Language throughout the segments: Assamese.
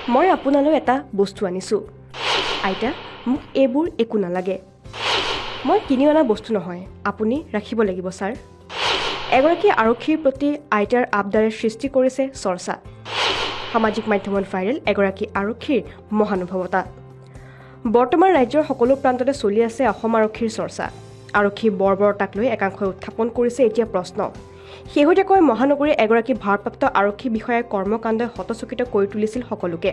মই আপোনালৈ এটা বস্তু আনিছোঁ। আইতা, মোক এইবোৰ একো নালাগে। মই কিনি অনা বস্তু নহয়, আপুনি ৰাখিব লাগিব ছাৰ। এগৰাকী আৰক্ষীৰ প্ৰতি আইতাৰ আবদাৰে সৃষ্টি কৰিছে চৰ্চা। সামাজিক মাধ্যমত ভাইৰেল এগৰাকী আৰক্ষীৰ মহানুভৱতা। বৰ্তমান ৰাজ্যৰ সকলো প্ৰান্ততে চলি আছে অসম আৰক্ষীৰ চৰ্চা। আৰক্ষীৰ বৰ্বৰতাক লৈ একাংশই উত্থাপন কৰিছে এতিয়া প্ৰশ্ন। শেহতীয়াকৈ মহানগৰীৰ এগৰাকী ভাৰপ্ৰাপ্ত আৰক্ষী বিষয়াৰ কৰ্মকাণ্ডই হতচকিত কৰি তুলিছিল সকলোকে।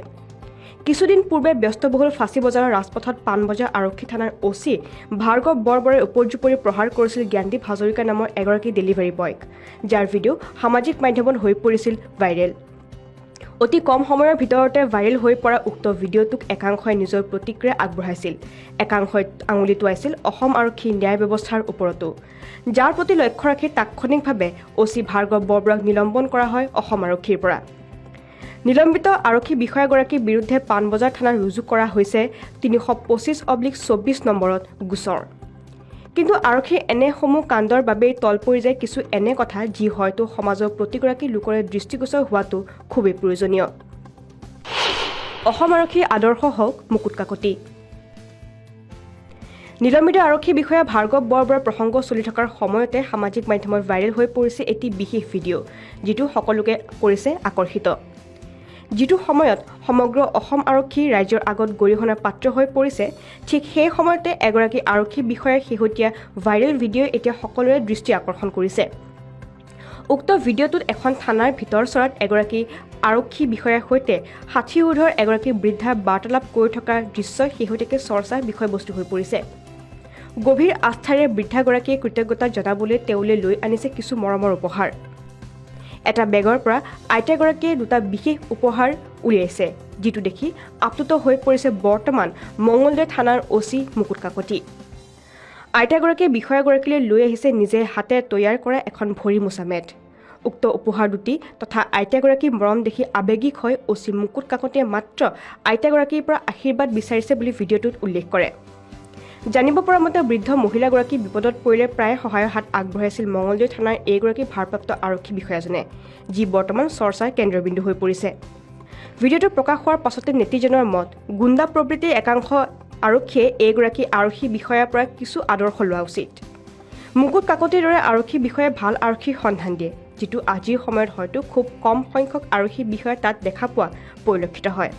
কিছুদিন পূৰ্বে ব্যস্তবহুল ফাঁচী বজাৰৰ ৰাজপথত পাণবজাৰ আৰক্ষী থানাৰ অ'চি ভাৰ্গৱ বৰবৰাই উপৰ্যুপৰি প্ৰহাৰ কৰিছিল জ্ঞানদীপ হাজৰিকা নামৰ এগৰাকী ডেলিভাৰী বয়ক, যাৰ ভিডিঅ' সামাজিক মাধ্যমত হৈ পৰিছিল ভাইৰেল। অতি কম সময়ৰ ভিতৰতে ভাইৰেল হৈ পৰা উক্ত ভিডিঅ'টোক একাংশই নিজৰ প্ৰতিক্ৰিয়া আগবঢ়াইছিল। একাংশই আঙুলি টোৱাইছিল অসম আৰক্ষী ন্যায় ব্যৱস্থাৰ ওপৰতো, যাৰ প্ৰতি লক্ষ্য ৰাখি তাৎক্ষণিকভাৱে অ'চি ভাৰ্গৱ বৰবৰাক নিলম্বন কৰা হয় অসম আৰক্ষীৰ পৰা। নিলম্বিত আৰক্ষী বিষয়াগৰাকীৰ বিৰুদ্ধে পাণবজাৰ থানাত ৰুজু কৰা হৈছে ৩২৫/২৪ নম্বৰত গোচৰ। কিন্তু আৰক্ষীৰ এনেসমূহ কাণ্ডৰ বাবেই তল পৰি যায় কিছু এনে কথা, যি হয়তো সমাজৰ প্ৰতিগৰাকী লোকৰে দৃষ্টিগোচৰ হোৱাটো খুবেই প্ৰয়োজনীয়। অসম আৰক্ষীৰ আদৰ্শ হওক মুকুট কাকতি। নিলম্বিত আৰক্ষী বিষয়া ভাৰ্গৱ বৰবৰাৰ প্ৰসংগ চলি থকাৰ সময়তে সামাজিক মাধ্যমত ভাইৰেল হৈ পৰিছে এটি বিশেষ ভিডিঅ', যিটো সকলোকে কৰিছে আকৰ্ষিত। যিটো সময়ত সমগ্ৰ অসম আৰক্ষী ৰাইজৰ আগত গৰিহণাৰ পাত্ৰ হৈ পৰিছে, ঠিক সেই সময়তে এগৰাকী আৰক্ষী বিষয়াৰ শেহতীয়া ভাইৰেল ভিডিঅ'ই এতিয়া সকলোৰে দৃষ্টি আকৰ্ষণ কৰিছে। উক্ত ভিডিঅ'টোত এখন থানাৰ ভিতৰ চৰাত এগৰাকী আৰক্ষী বিষয়াৰ সৈতে ৬০ ঊৰ্ধৰ এগৰাকী বৃদ্ধা বাৰ্তালাপ কৰি থকাৰ দৃশ্যই শেহতীয়াকৈ চৰ্চাৰ বিষয়বস্তু হৈ পৰিছে। গভীৰ আস্থাৰে বৃদ্ধাগৰাকীয়ে কৃতজ্ঞতা জনাবলৈ তেওঁলৈ লৈ আনিছে কিছু মৰমৰ উপহাৰ। এটা বেগৰ পৰা আইতাগৰাকীয়ে দুটা বিশেষ উপহাৰ উলিয়াইছে, যিটো দেখি আপ্লুত হৈ পৰিছে বৰ্তমান মঙলদৈ থানাৰ অ'চি মুকুট কাকতি। আইতাগৰাকীয়ে বিষয়াগৰাকীলৈ লৈ আহিছে নিজে হাতে তৈয়াৰ কৰা এখন ভৰি মোচা মেট। উক্ত উপহাৰ দুটি তথা আইতাগৰাকীৰ মৰম দেখি আৱেগিক হৈ অ'চি মুকুট কাকতিয়ে মাত্ৰ আইতাগৰাকীৰ পৰা আশীৰ্বাদ বিচাৰিছে বুলি ভিডিঅ'টোত উল্লেখ কৰে। জানিব পৰা মতে বৃদ্ধ মহিলাগৰাকী বিপদত পৰিলে প্ৰায় সহায়ৰ হাত আগবঢ়াইছিল মঙলদৈ থানাৰ এইগৰাকী ভাৰপ্ৰাপ্ত আৰক্ষী বিষয়াজনে, যি বৰ্তমান চৰ্চাৰ কেন্দ্ৰবিন্দু হৈ পৰিছে। ভিডিঅ'টো প্ৰকাশ হোৱাৰ পাছতে নেটিজনৰ মত, গুণ্ডা প্ৰবৃত্তিৰ একাংশ আৰক্ষীয়ে এইগৰাকী আৰক্ষী বিষয়াৰ পৰা কিছু আদৰ্শ লোৱা উচিত। মুকুট কাকতিৰ দৰে আৰক্ষী বিষয়াই ভাল আৰক্ষীৰ সন্ধান দিয়ে, যিটো আজিৰ সময়ত হয়তো খুব কম সংখ্যক আৰক্ষী বিষয়া তাত দেখা পোৱা পৰিলক্ষিত হয়।